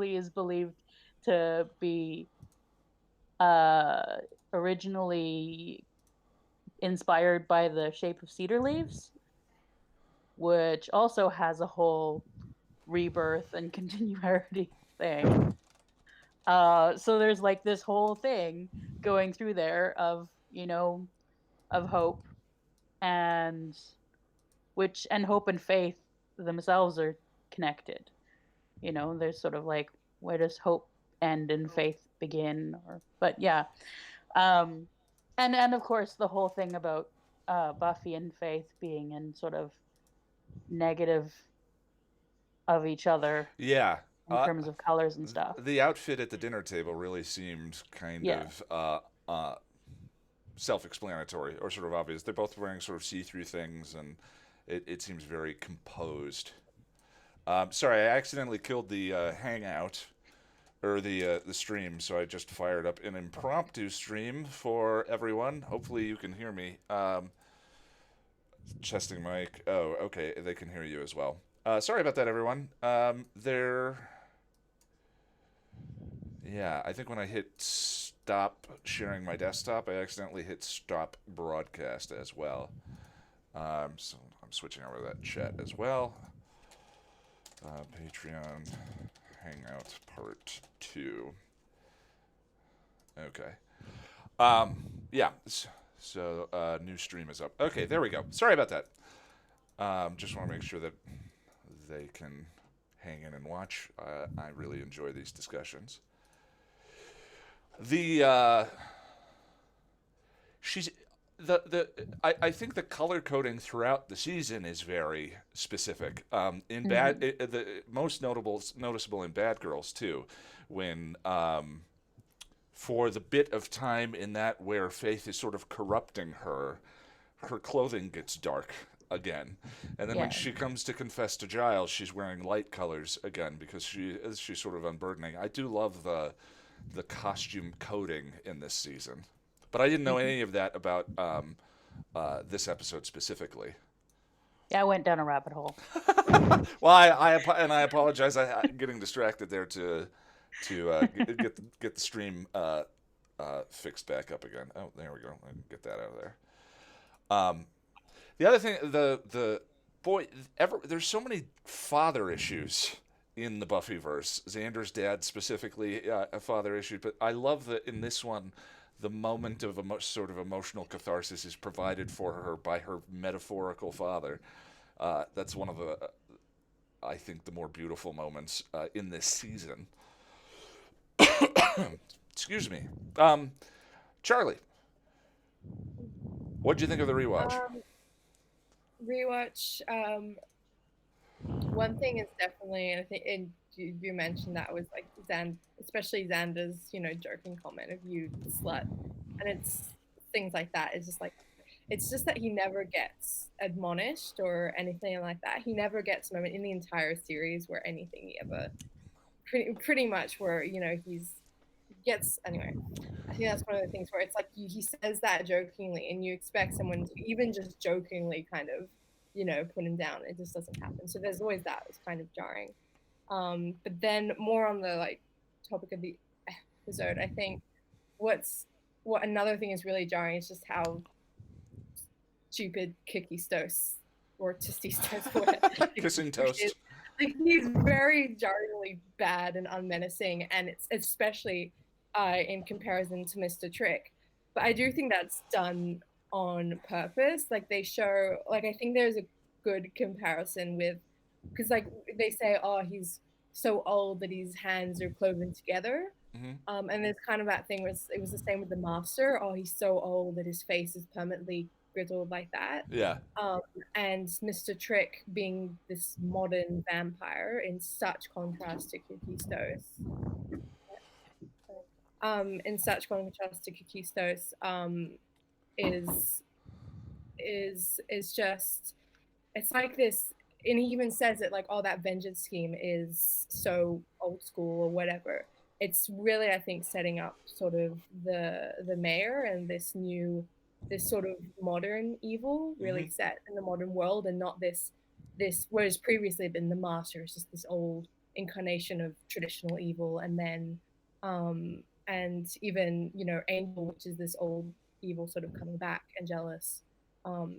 supposedly is believed to be uh, originally inspired by the shape of cedar leaves, which also has a whole rebirth and continuity thing. So there's like this whole thing going through there of, of hope, and hope and faith themselves are connected. There's sort of like, where does hope end and faith begin? Or but yeah. Um and of course the whole thing about Buffy and Faith being in sort of negative of each other Yeah. in terms of colors and stuff. The outfit at the dinner table really seemed kind Yeah. of self-explanatory or sort of obvious. They're both wearing sort of see-through things, and it seems very composed. Sorry, I accidentally killed the Hangout or the stream, so I just fired up an impromptu stream for everyone. Hopefully, you can hear me. Testing mic. Oh, okay, they can hear you as well. Sorry about that, everyone. Yeah, I think when I hit stop sharing my desktop, I accidentally hit stop broadcast as well. So I'm switching over to that chat as well. Patreon Hangout Part 2. Okay. Yeah. So new stream is up. Okay, there we go. Sorry about that. Just want to make sure that they can hang in and watch. I really enjoy these discussions. The she's the I think the color coding throughout the season is very specific. In bad Hmm. the most noticeable in Bad Girls too, when for the bit of time in that where Faith is sort of corrupting her, her clothing gets dark again, and then when Yeah. she comes to confess to Giles, she's wearing light colors again because she's sort of unburdening. I do love the costume coding in this season. But I didn't know Hmm. any of that about this episode specifically. Yeah, I went down a rabbit hole. Well, I apologize. I'm getting distracted there to get the stream fixed back up again. Oh, there we go. I can get that out of there. Um, the other thing, the boy, there's so many father issues in the Buffyverse. Xander's dad specifically a father issue, but I love that in this one, the moment of sort of emotional catharsis is provided for her by her metaphorical father. That's one of the, I think, the more beautiful moments in this season. Excuse me. Charlie, what'd you think of the rewatch? Um, Rewatch. One thing is definitely, and I think, and you mentioned that was like especially Xander's, joking comment of "you slut," and it's things like that. It's just like, it's just that he never gets admonished or anything like that. He never gets a moment in the entire series where anything he ever, pretty much where he's gets anyway. I think that's one of the things where it's like he says that jokingly, and you expect someone to even just jokingly kind of, put him down. It just doesn't happen. So there's always that. It's kind of jarring. But then more on the like topic of the episode, I think what another thing is really jarring is just how stupid Kiki Stos or Tisty Stos Kissing toast. is. Like he's very jarringly bad and unmenacing, and it's especially in comparison to Mr. Trick. But I do think that's done on purpose. Like they show, like I think there's a good comparison with, because like they say, oh, he's so old that his hands are cloven together. Mm-hmm. And there's kind of that thing where it was the same with the master. Oh, he's so old that his face is permanently grizzled like that. Yeah. Um, and Mr. Trick being this modern vampire in such contrast to Kukistos. In such contrast to Kukistos, is is just, it's like this, and he even says it like, oh, that vengeance scheme is so old school or whatever. It's really, I think, setting up sort of the mayor and this sort of modern evil Mm-hmm. really set in the modern world, and not this whereas previously been the master is just this old incarnation of traditional evil, and then and even Angel, which is this old evil sort of coming back and jealous. um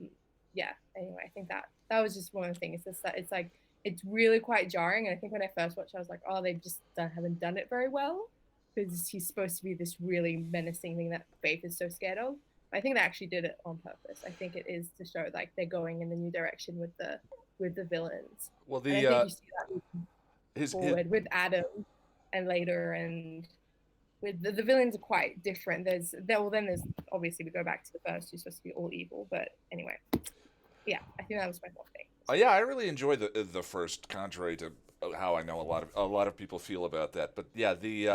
yeah, anyway, I think that was just one of the things. It's just that it's like it's really quite jarring, and I think when I first watched I was like, oh, they just haven't done it very well, because he's supposed to be this really menacing thing that Faith is so scared of. I think they actually did it on purpose. I think it is to show like they're going in the new direction with the villains. Well, And I think you see that his forward with Adam and later, and with the villains are quite different. Then there's obviously we go back to the first, who's supposed to be all evil, but anyway, yeah, I think that was my whole thing. yeah, I really enjoy the first, contrary to how I know a lot of people feel about that. But yeah, the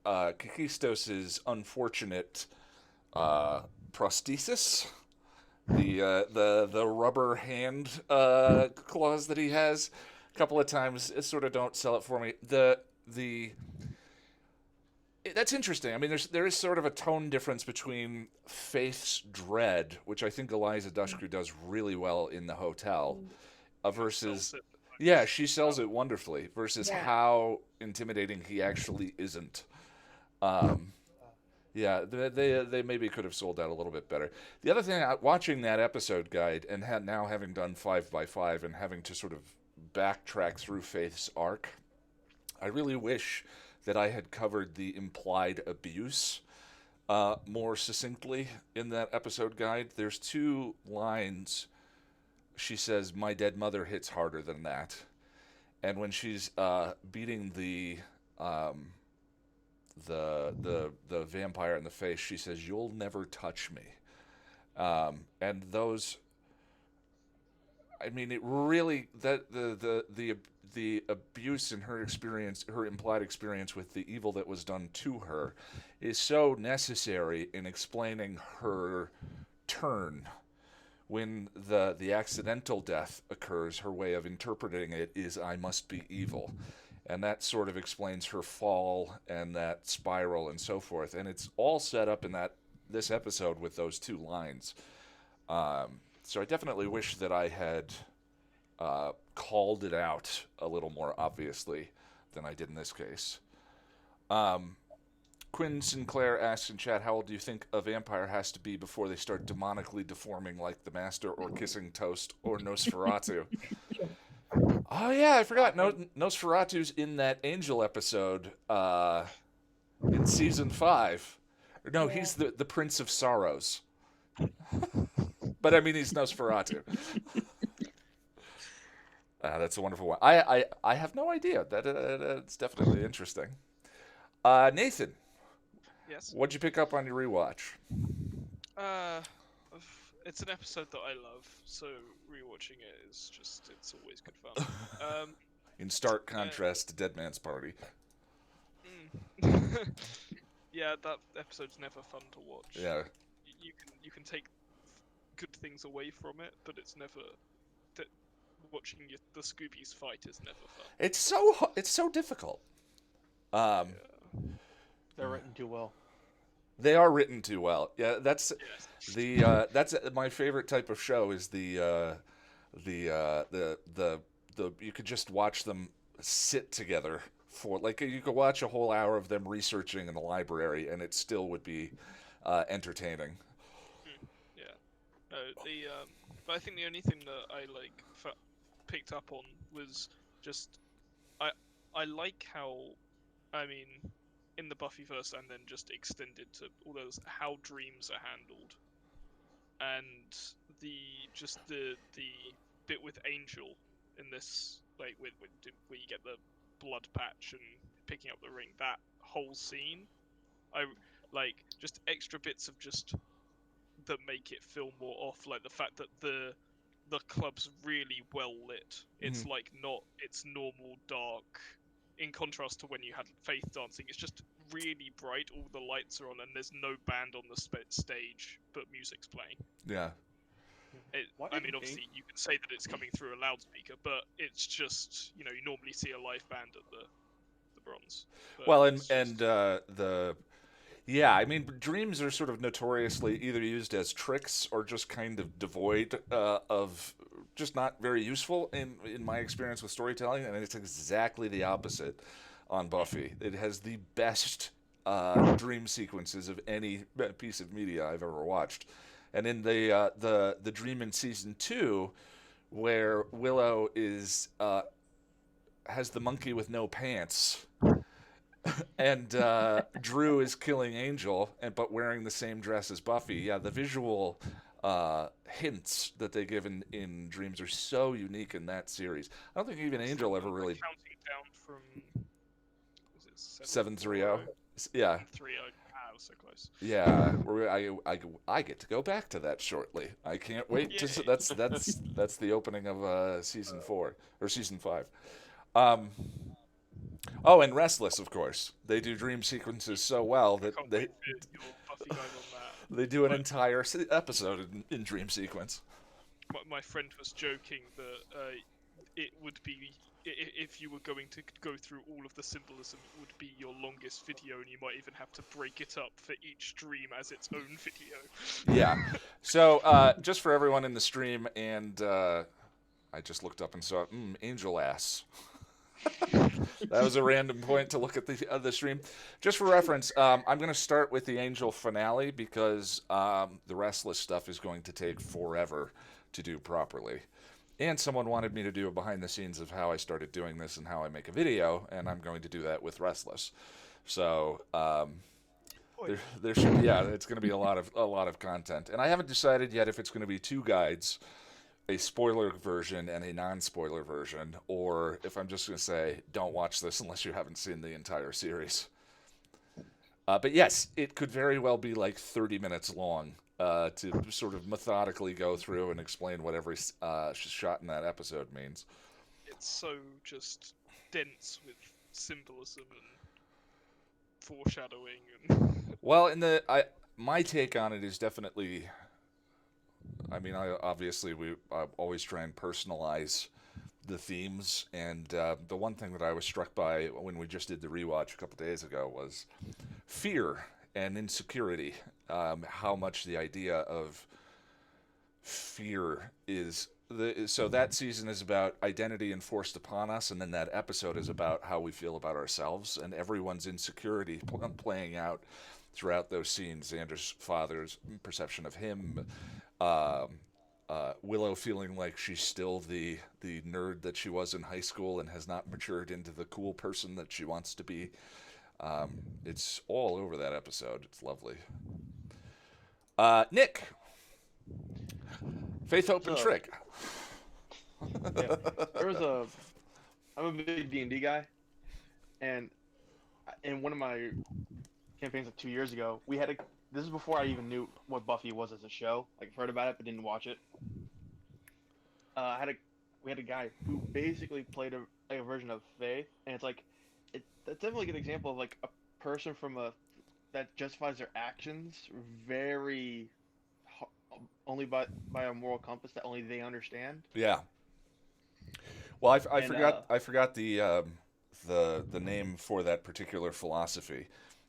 Kakistos' unfortunate prosthesis, the rubber hand claws that he has, a couple of times sort of don't sell it for me. That's interesting. I mean, there is sort of a tone difference between Faith's dread, which I think Eliza Dushku does really well in the hotel, versus yeah, she sells it wonderfully, versus how intimidating he actually isn't. Yeah, they maybe could have sold that a little bit better. The other thing, watching that episode guide and now having done 5x5 and having to sort of backtrack through Faith's arc, I really wish that I had covered the implied abuse more succinctly in that episode guide. There's 2 lines. She says, "My dead mother hits harder than that," and when she's beating the vampire in the face, she says, "You'll never touch me." And those, I mean, it really, that the abuse in her experience, her implied experience with the evil that was done to her, is so necessary in explaining her turn. When the accidental death occurs, her way of interpreting it is, "I must be evil." And that sort of explains her fall and that spiral and so forth. And it's all set up in this episode with those 2 lines. So I definitely wish that I had called it out a little more obviously than I did in this case. Quinn Sinclair asks in chat, how old do you think a vampire has to be before they start demonically deforming like the Master or kissing Toast or Nosferatu? Oh yeah, I forgot. Nosferatu's in that Angel episode in season 5. No, he's the Prince of Sorrows. But I mean, he's Nosferatu. That's a wonderful one. I have no idea. That's definitely interesting. Nathan. Yes. What'd you pick up on your rewatch? It's an episode that I love, so rewatching it is it's always good fun. In stark contrast to Dead Man's Party. Yeah, that episode's never fun to watch. Yeah. You can take good things away from it, but it's never. Watching the Scoobies fight is never fun. It's so difficult. They're written too well. They are written too well. Yeah, that's that's my favorite type of show. Is the you could just watch them sit together for, like, you could watch a whole hour of them researching in the library and it still would be entertaining. Yeah. No, but I think the only thing that I picked up on was just I like how, I mean, in the Buffyverse and then just extended to all those, how dreams are handled, and the bit with Angel in this, like where you get the blood patch and picking up the ring, that whole scene, I like just extra bits of just that make it feel more off, like the fact that the club's really well lit. It's like it's normal dark, in contrast to when you had Faith dancing. It's just really bright, all the lights are on, and there's no band on the stage, but music's playing. Yeah. I mean, obviously, you can say that it's coming through a loudspeaker, but it's just, you normally see a live band at the Bronze. But well, yeah, I mean, dreams are sort of notoriously either used as tricks or just kind of devoid of just not very useful in my experience with storytelling, and it's exactly the opposite on Buffy. It has the best dream sequences of any piece of media I've ever watched. And in the dream in season 2, where Willow is has the monkey with no pants, and Drew is killing Angel, but wearing the same dress as Buffy. Yeah, the visual hints that they give in Dreams are so unique in that series. I don't think even Angel ever really counting down from was it 730. Yeah, 30. Wow, so close. yeah. I get to go back to that shortly. I can't wait to. Yay. That's the opening of season 4 or season 5. Oh, and Restless, of course. They do dream sequences so well that Can't they wait for your Buffy guide on that. they do an entire episode in dream sequence. My friend was joking that it would be if you were going to go through all of the symbolism, it would be your longest video, and you might even have to break it up for each dream as its own video. Yeah. So just for everyone in the stream, and I just looked up and saw angel ass. That was a random point to look at the stream. Just for reference, I'm going to start with the Angel finale because the Restless stuff is going to take forever to do properly. And someone wanted me to do a behind the scenes of how I started doing this and how I make a video, and I'm going to do that with Restless. So there should be, yeah, it's going to be a lot of content, and I haven't decided yet if it's going to be 2 guides, a spoiler version and a non-spoiler version, or if I'm just going to say, don't watch this unless you haven't seen the entire series. But yes, it could very well be like 30 minutes long to sort of methodically go through and explain what every shot in that episode means. It's so just dense with symbolism and foreshadowing. And Well, my take on it is definitely. I mean, I always try and personalize the themes, and the one thing that I was struck by when we just did the rewatch a couple days ago was fear and insecurity. How much the idea of fear is. So that season is about identity enforced upon us, and then that episode is about how we feel about ourselves, and everyone's insecurity playing out throughout those scenes. Xander's father's perception of him. Willow feeling like she's still the nerd that she was in high school and has not matured into the cool person that she wants to be. It's all over that episode. It's lovely. Nick, Faith, Hope, and Trick. Yeah. I'm a big D&D guy, and in one of my campaigns like 2 years ago, this is before I even knew what Buffy was as a show. Like, I've heard about it, but didn't watch it. We had a guy who basically played a version of Faith, and that's definitely a good example of like a person that justifies their actions very only by a moral compass that only they understand. Yeah. Well, I forgot the name for that particular philosophy.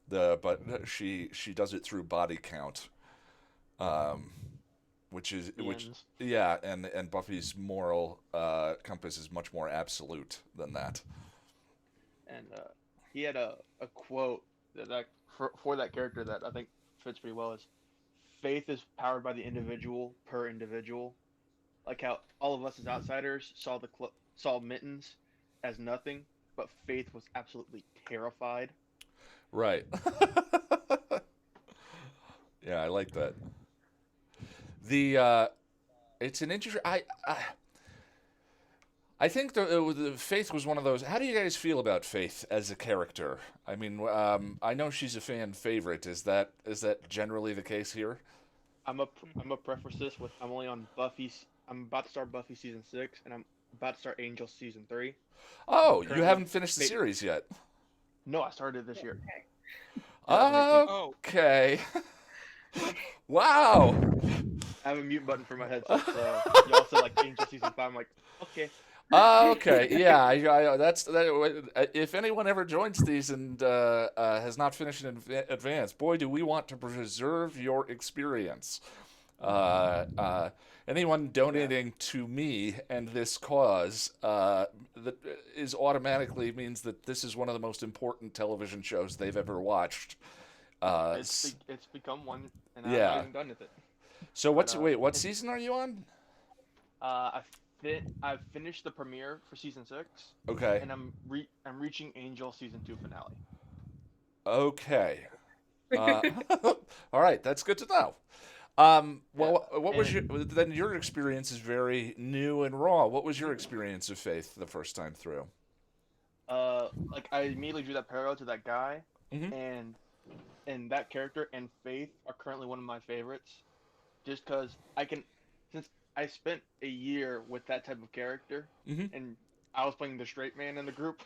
But she does it through body count, which and Buffy's moral compass is much more absolute than that. And he had a quote that for that character that I think fits pretty well is, faith is powered by the individual per individual. Like how all of us as outsiders saw Mittens as nothing, but Faith was absolutely terrified. Right. Yeah, I like that. It's an interesting. I think the Faith was one of those. How do you guys feel about Faith as a character? I mean, I know she's a fan favorite. Is that generally the case here? I'm a preface this with I'm only on Buffy's. I'm about to start Buffy season 6, and I'm about to start Angel season 3. Oh, Currently, you haven't finished the series yet. No, I started it this year. Okay. Wow. I have a mute button for my headset, so y'all said like Angel season 5. I'm like, okay. Okay, yeah. If anyone ever joins these and has not finished in advance, boy, do we want to preserve your experience. Anyone donating to me and this cause that is automatically means that this is one of the most important television shows they've ever watched. It's become one, and I'm not Yeah. even done with it. So But what season are you on? I've finished the premiere for season 6, Okay. and I'm reaching Angel season 2 finale. Okay. Uh, all right, that's good to know. Well, what was your then? Your experience is very new and raw. What was your experience of Faith the first time through? Like I immediately drew that parallel to that guy, Hmm. and that character and Faith are currently one of my favorites, just because since I spent a year with that type of character, Hmm. and I was playing the straight man in the group,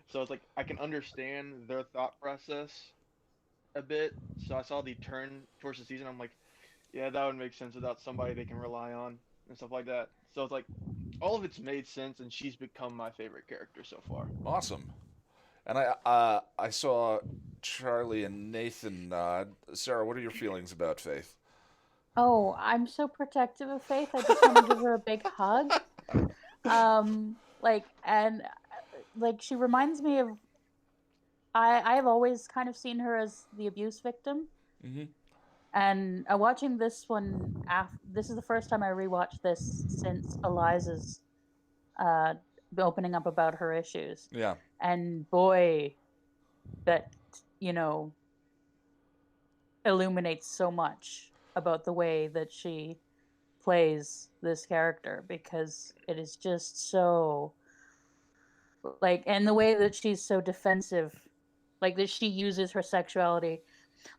so it's like I can understand their thought process a bit. So I saw the turn towards the season. I'm like, yeah, that would make sense without somebody they can rely on and stuff like that. So it's like all of it's made sense, and she's become my favorite character so far. Awesome. And I saw Charlie and Nathan nod. Sarah, what are your feelings about Faith? Oh, I'm so protective of Faith. I just want to give her a big hug. Like she reminds me of I've always kind of seen her as the abuse victim. Hmm. And watching this one, this is the first time I rewatched this since Eliza's uh, opening up about her issues. Yeah. And boy, that, you know, illuminates so much about the way that she plays this character because it is just so like, and the way that she's so defensive, like that she uses her sexuality.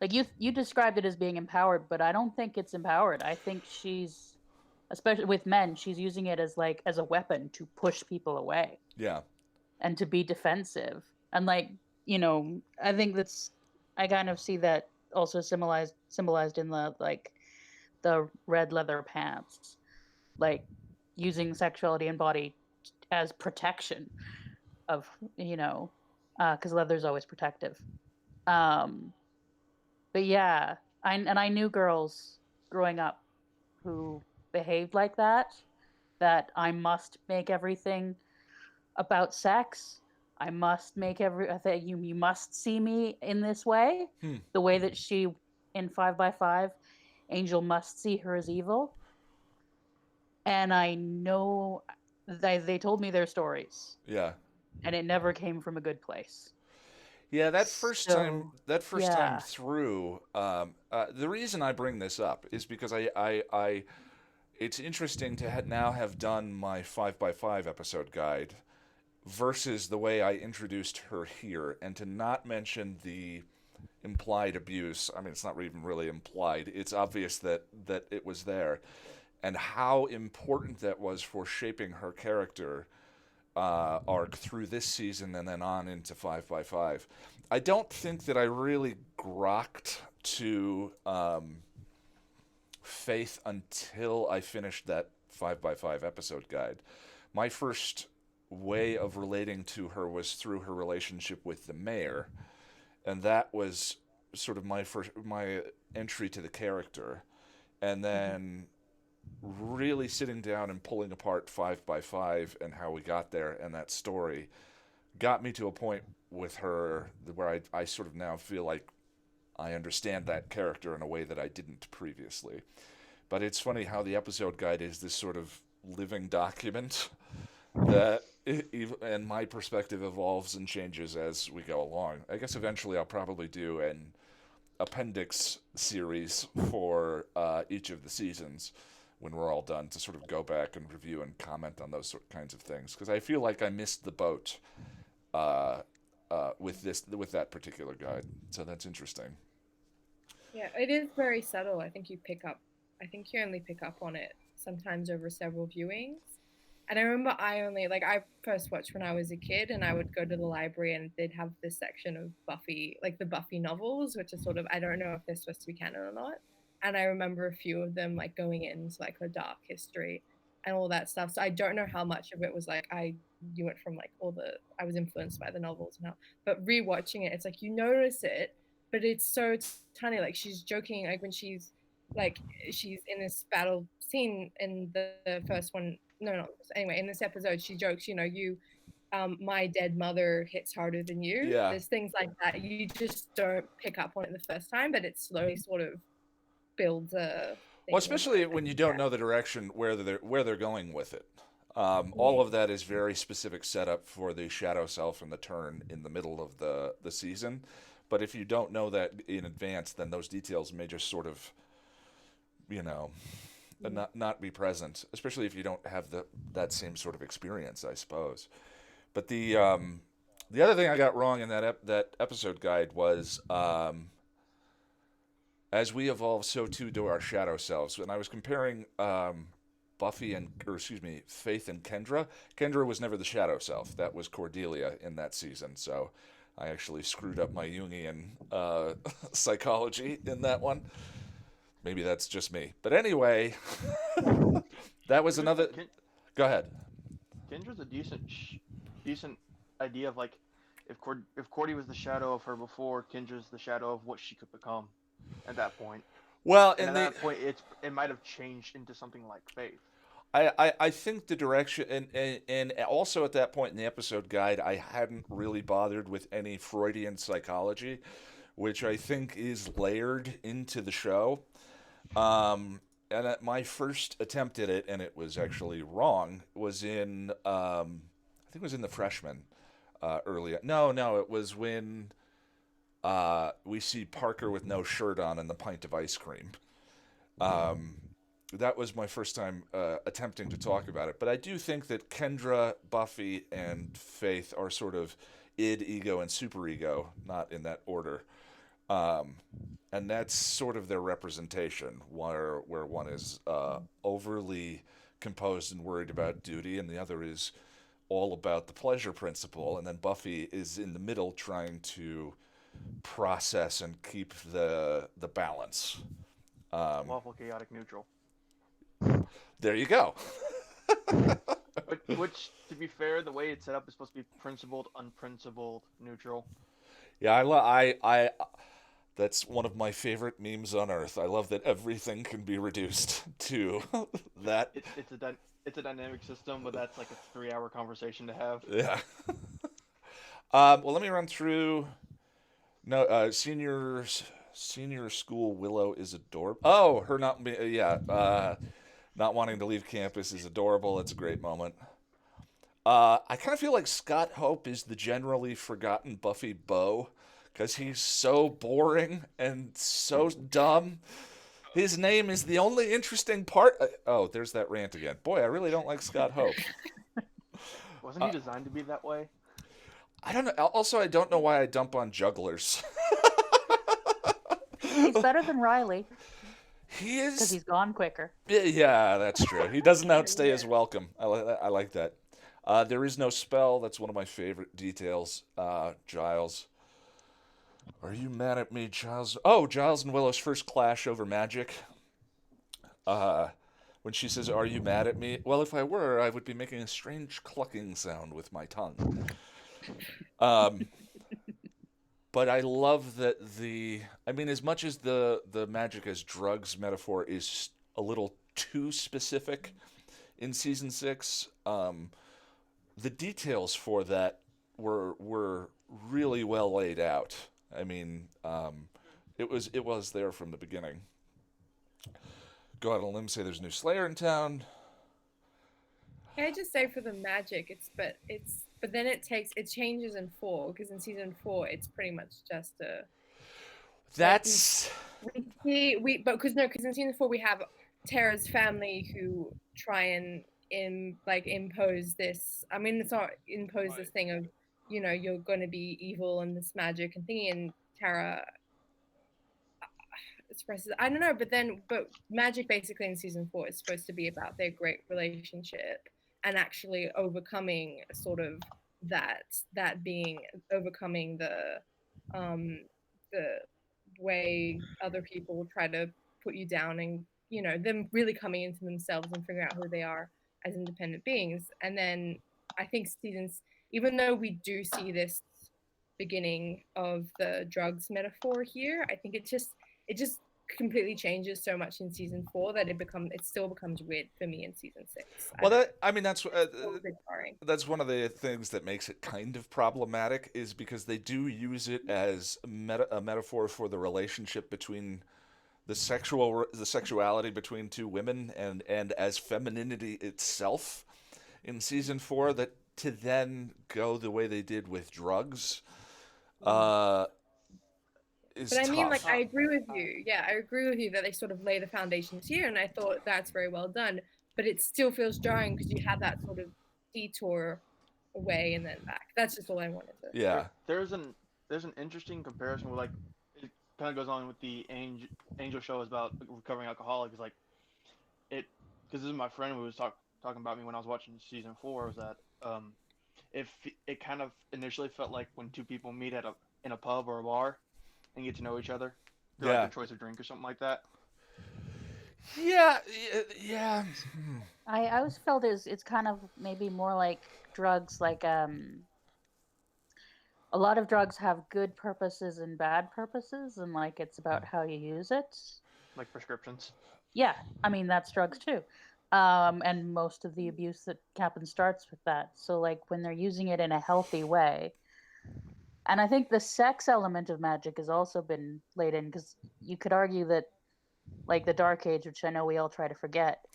Like you described it as being empowered, but I don't think it's empowered. I think she's, especially with men, she's using it as like as a weapon to push people away Yeah. and to be defensive. And like, I think I kind of see that also symbolized in the red leather pants, like using sexuality and body as protection of, because leather's always protective. Um, but yeah, I knew girls growing up who behaved like that. That I must make everything about sex. I must make I think you must see me in this way, Hmm. the way that she in 5 by 5, Angel must see her as evil. And I know they told me their stories, Yeah. and it never came from a good place. Yeah, So that first time yeah. through, the reason I bring this up is because it's interesting to now have done my 5 by 5 episode guide versus the way I introduced her here, and to not mention the implied abuse. I mean, it's not even really implied. It's obvious that it was there, and how important that was for shaping her character arc through this season and then on into 5 by 5. I don't think that I really grokked to Faith until I finished that 5 by 5 episode guide. My first way of relating to her was through her relationship with the mayor, and that was sort of my entry to the character, and then really sitting down and pulling apart 5 by 5 and how we got there and that story got me to a point with her where I sort of now feel like I understand that character in a way that I didn't previously. But it's funny how the episode guide is this sort of living document that and my perspective evolves and changes as we go along. I guess eventually I'll probably do an appendix series for each of the seasons when we're all done to sort of go back and review and comment on those kinds of things, because I feel like I missed the boat with that particular guide. So that's interesting. Yeah, it is very subtle. I think you only pick up on it sometimes over several viewings. And I remember I first watched when I was a kid, and I would go to the library and they'd have this section of Buffy, like the Buffy novels, which are sort of, I don't know if they're supposed to be canon or not. And I remember a few of them like going into like her dark history and all that stuff. So I don't know how much of it was like I knew it from like I was influenced by the novels and how, but rewatching it, it's like you notice it, but it's so tiny. Like she's joking, like when she's like she's in this battle scene in the first one. No, not anyway. In this episode, she jokes, my dead mother hits harder than you. Yeah. There's things like that you just don't pick up on it the first time, but it slowly sort of builds a thing. Well, especially when you don't know the direction where they're going with it. All of that is very specific setup for the shadow self and the turn in the middle of the season. But if you don't know that in advance, then those details may just sort of, not be present. Especially if you don't have that same sort of experience, I suppose. But the other thing I got wrong in that episode guide was as we evolve, so too do our shadow selves. When I was comparing Faith and Kendra. Kendra was never the shadow self. That was Cordelia in that season. So I actually screwed up my Jungian psychology in that one. Maybe that's just me. But anyway, that was another. Go ahead. Kendra's a decent idea of like, if Cordy was the shadow of her before, Kendra's the shadow of what she could become at that point. Well, and at that point, it might have changed into something like Faith. I think the direction, and also at that point in the episode guide, I hadn't really bothered with any Freudian psychology, which I think is layered into the show. And at my first attempt at it, and it was actually wrong, was in, I think it was in The Freshman earlier. No, it was when we see Parker with no shirt on and the pint of ice cream. That was my first time attempting to talk about it. But I do think that Kendra, Buffy, and Faith are sort of id, ego, and superego, not in that order. And that's sort of their representation, where one is overly composed and worried about duty, and the other is all about the pleasure principle. And then Buffy is in the middle trying to process and keep the balance. Lawful, chaotic, neutral. There you go. Which, to be fair, the way it's set up is supposed to be principled, unprincipled, neutral. Yeah, I that's one of my favorite memes on earth. I love that everything can be reduced to that. It's a dynamic system, but that's like a 3-hour conversation to have. Yeah. Well, let me run through. No, senior school Willow is adorable. Oh, her not not wanting to leave campus is adorable. It's a great moment. I kind of feel like Scott Hope is the generally forgotten Buffy beau because he's so boring and so dumb. His name is the only interesting part. Oh, there's that rant again. Boy, I really don't like Scott Hope. Wasn't he designed to be that way? I don't know. Also, I don't know why I dump on jugglers. He's better than Riley He is. because he's gone quicker. Yeah, that's true. He doesn't outstay his welcome. I like that. There is no spell. That's one of my favorite details. Giles. Are you mad at me, Giles? Oh, Giles and Willow's first clash over magic. When she says, "Are you mad at me?" Well, if I were, I would be making a strange clucking sound with my tongue. But I love that as much as the magic as drugs metaphor is a little too specific in season 6, the details for that were really well laid out. I mean, it was there from the beginning. Go out on a limb, say there's a new Slayer in town. Can I just say for the magic, but then it changes in 4 because in season 4 it's pretty much just a. That's. Because in season 4 we have Tara's family who try and impose this. I mean, it's not impose this thing of you're going to be evil and this magic and thingy, and Tara expresses I don't know, but magic basically in season 4 is supposed to be about their great relationship and actually overcoming sort of that being overcoming the way other people try to put you down, and them really coming into themselves and figuring out who they are as independent beings. And then I think even though we do see this beginning of the drugs metaphor here, I think it just completely changes so much in season 4 that it still becomes weird for me in season 6. Well, that's A bit boring. that's one of the things that makes it kind of problematic, is because they do use it as a metaphor for the relationship between the sexuality between two women, and as femininity itself in season 4, that to then go the way they did with drugs is But I mean, like, tough. I agree with you. Yeah, I agree with you that they sort of lay the foundations here, and I thought that's very well done. But it still feels jarring because you have that sort of detour away and then back. That's just all I wanted to. Yeah. There's an interesting comparison where, like, it kind of goes on with the Angel show is about recovering alcoholic. Is like it, because this is my friend who was talking about me when I was watching season 4. Was that if it kind of initially felt like when two people meet in a pub or a bar and get to know each other through like their choice of drink or something like that. Yeah. I always felt it's kind of maybe more like drugs, like a lot of drugs have good purposes and bad purposes, and like it's about how you use it. Like prescriptions. Yeah, I mean that's drugs too. And most of the abuse that happens starts with that. So like when they're using it in a healthy way, and I think the sex element of magic has also been laid in, because you could argue that, like the Dark Age, which I know we all try to forget,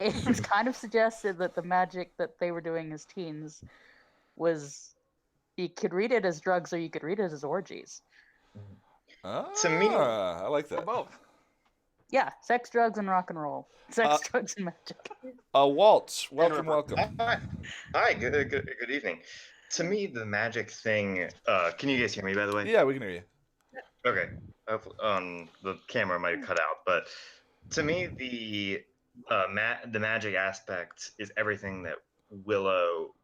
it's kind of suggested that the magic that they were doing as teens was, you could read it as drugs or you could read it as orgies. To me, I like Or that. both. Yeah, sex, drugs, and rock and roll. Sex, drugs, and magic. Waltz, welcome. Hi, good evening. To me, the magic thing. Can you guys hear me, by the way? Yeah, we can hear you. Okay. The camera might have cut out, but to me, the magic aspect is everything that Willow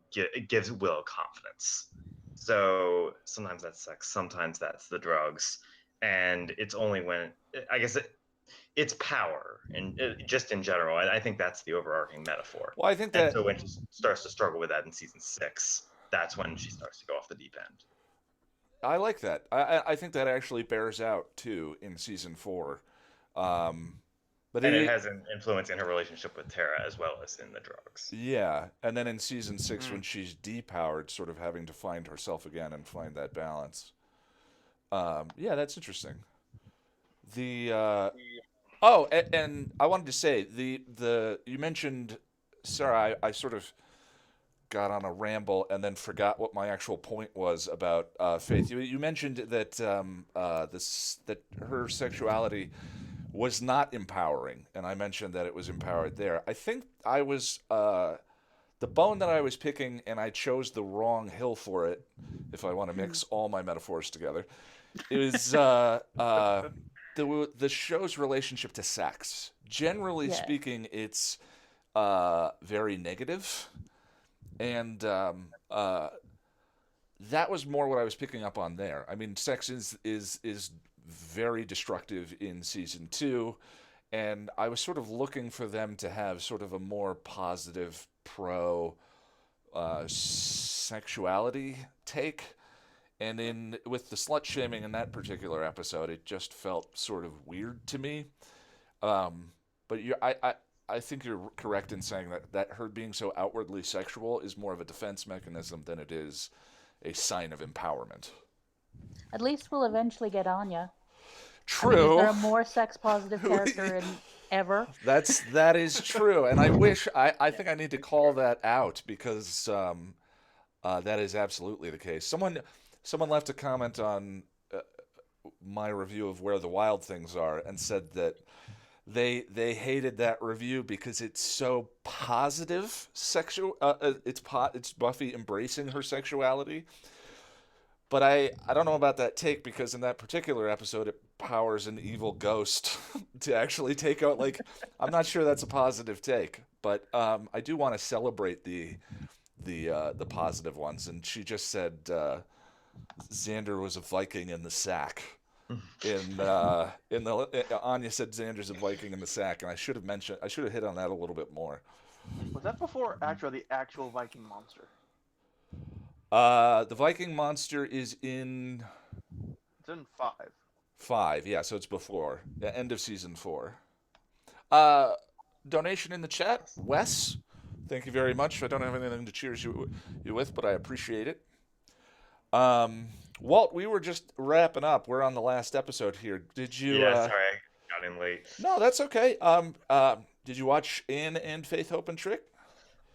gives Willow confidence. So sometimes that's sex, sometimes that's the drugs, and it's only when I guess it's power, and just in general. I think that's the overarching metaphor. Well, I think And that so when she starts to struggle with that in season 6, that's when she starts to go off the deep end. I like that. I think that actually bears out too in season 4. But it has an influence in her relationship with Tara as well as in the drugs. Yeah, and then in season 6, when she's depowered, sort of having to find herself again and find that balance. Yeah, that's interesting. And I wanted to say you mentioned, Sarah. I sort of got on a ramble and then forgot what my actual point was about Faith. You mentioned that that her sexuality was not empowering, and I mentioned that it was empowered there. I think I was the bone that I was picking, and I chose the wrong hill for it. If I want to mix all my metaphors together, it was the show's relationship to sex. Generally speaking, it's very negative. And that was more what I was picking up on there. I mean, sex is very destructive in season 2, and I was sort of looking for them to have sort of a more positive pro sexuality take. And with the slut shaming in that particular episode, it just felt sort of weird to me. But I think you're correct in saying that her being so outwardly sexual is more of a defense mechanism than it is a sign of empowerment. At least we'll eventually get Anya. True. I mean, is there a more sex positive character ever? That is true, and I think I need to call that out, because that is absolutely the case. Someone left a comment on my review of Where the Wild Things Are and said that they hated that review because it's so positive sexual. It's Buffy embracing her sexuality. But I don't know about that take, because in that particular episode it powers an evil ghost to actually take out. Like, I'm not sure that's a positive take, but I do want to celebrate the positive ones. And she just said Xander was a Viking in the sack. Anya said Xander's a Viking in the sack, and I should have hit on that a little bit more. Was that before or after the actual Viking monster? The Viking monster is in. It's in 5. 5. Yeah, so it's before the end of season 4. Donation in the chat, Wes. Thank you very much. I don't have anything to cheers you with, but I appreciate it. Walt, we were just wrapping up. We're on the last episode here. Did you? Yeah, sorry, I got in late. No, that's okay. Did you watch Anne and Faith, Hope, and Trick?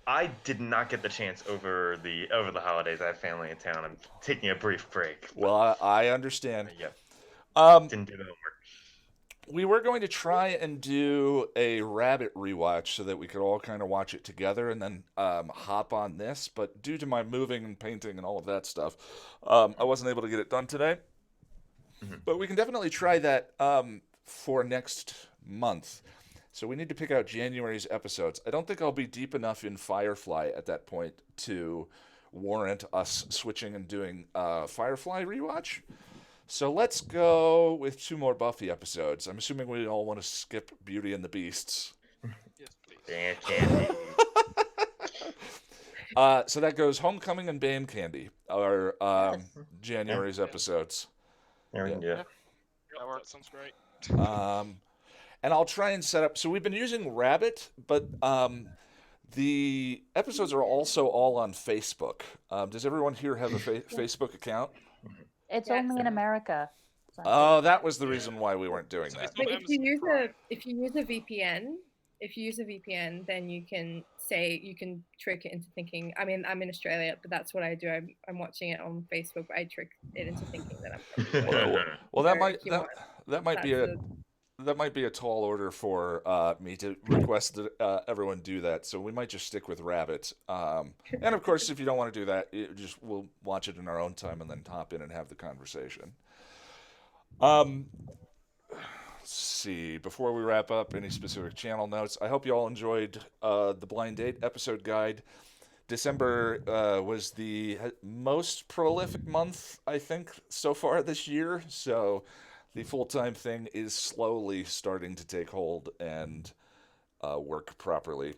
I did not get the chance over the holidays. I have family in town. I'm taking a brief break. Well, I understand. Yeah, didn't do the homework. We were going to try and do a Rabbit rewatch so that we could all kind of watch it together and then hop on this. But due to my moving and painting and all of that stuff, I wasn't able to get it done today. Mm-hmm. But we can definitely try that for next month. So we need to pick out January's episodes. I don't think I'll be deep enough in Firefly at that point to warrant us switching and doing Firefly rewatch. So let's go with 2 more Buffy episodes. I'm assuming we all want to skip Beauty and the Beasts. Yes, please. Damn candy. So that goes Homecoming and Band Candy are January's episodes. There we go. Yep, that sounds great. And I'll try and set up. So we've been using Rabbit, but the episodes are also all on Facebook. Does everyone here have a Facebook account? It's Yes. only in America. So Oh, that was the reason why we weren't doing So that. it's But not if you Amazon use Prime. if you use a VPN, then you can trick it into thinking. I mean, I'm in Australia, but that's what I do. I'm watching it on Facebook, but I trick it into thinking that I'm from the US. Well, that Or might if you that, want, that might be that's that might be a tall order for me to request that everyone do that. So we might just stick with Rabbit. And of course, if you don't want to do that, we'll watch it in our own time and then hop in and have the conversation. Let's see. Before we wrap up, any specific channel notes? I hope you all enjoyed the Blind Date episode guide. December was the most prolific month, I think, so far this year. So the full-time thing is slowly starting to take hold and work properly.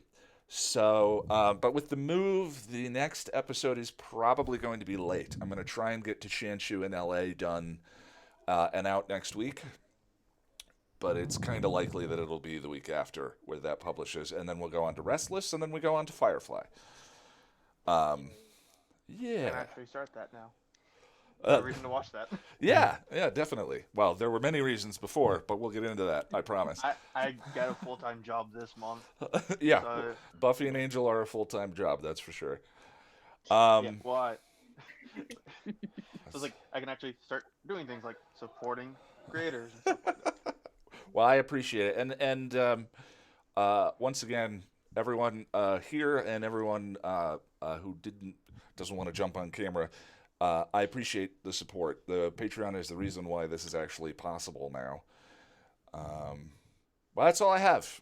So, but with the move, the next episode is probably going to be late. I'm going to try and get to Shanshu in LA done and out next week. But it's kind of likely that it'll be the week after where that publishes. And then we'll go on to Restless, and then we go on to Firefly. I Yeah. can actually start that now. No reason to watch that. Yeah, definitely. Well, there were many reasons before, but we'll get into that, I promise. I got a full-time job this month. Yeah, So, Buffy and Angel are a full-time job, that's for sure. yeah, well, so it's like I can actually start doing things like supporting creators and stuff like that. Well, I appreciate it, and once again, everyone here and everyone who doesn't want to jump on camera, I appreciate the support. The Patreon is the reason why this is actually possible now. Well, that's all I have.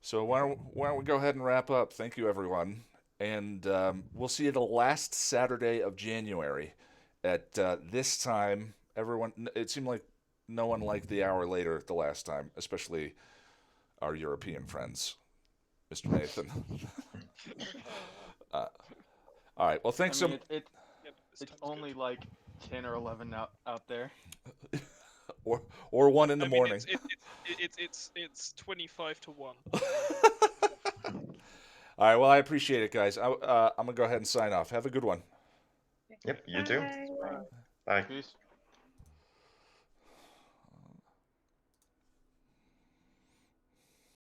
So why don't we go ahead and wrap up? Thank you, everyone, and we'll see you the last Saturday of January at this time. Everyone, it seemed like no one liked the hour later the last time, especially our European friends, Mr. Nathan. All right. Well, thanks I mean, Yep, this it's time's only good. like 10 or 11 out there. or 1 in the I mean, morning. it's 25 to 1. All right. Well, I appreciate it, guys. I'm gonna go ahead and sign off. Have a good one. Yep, you too. Bye. Bye. Peace.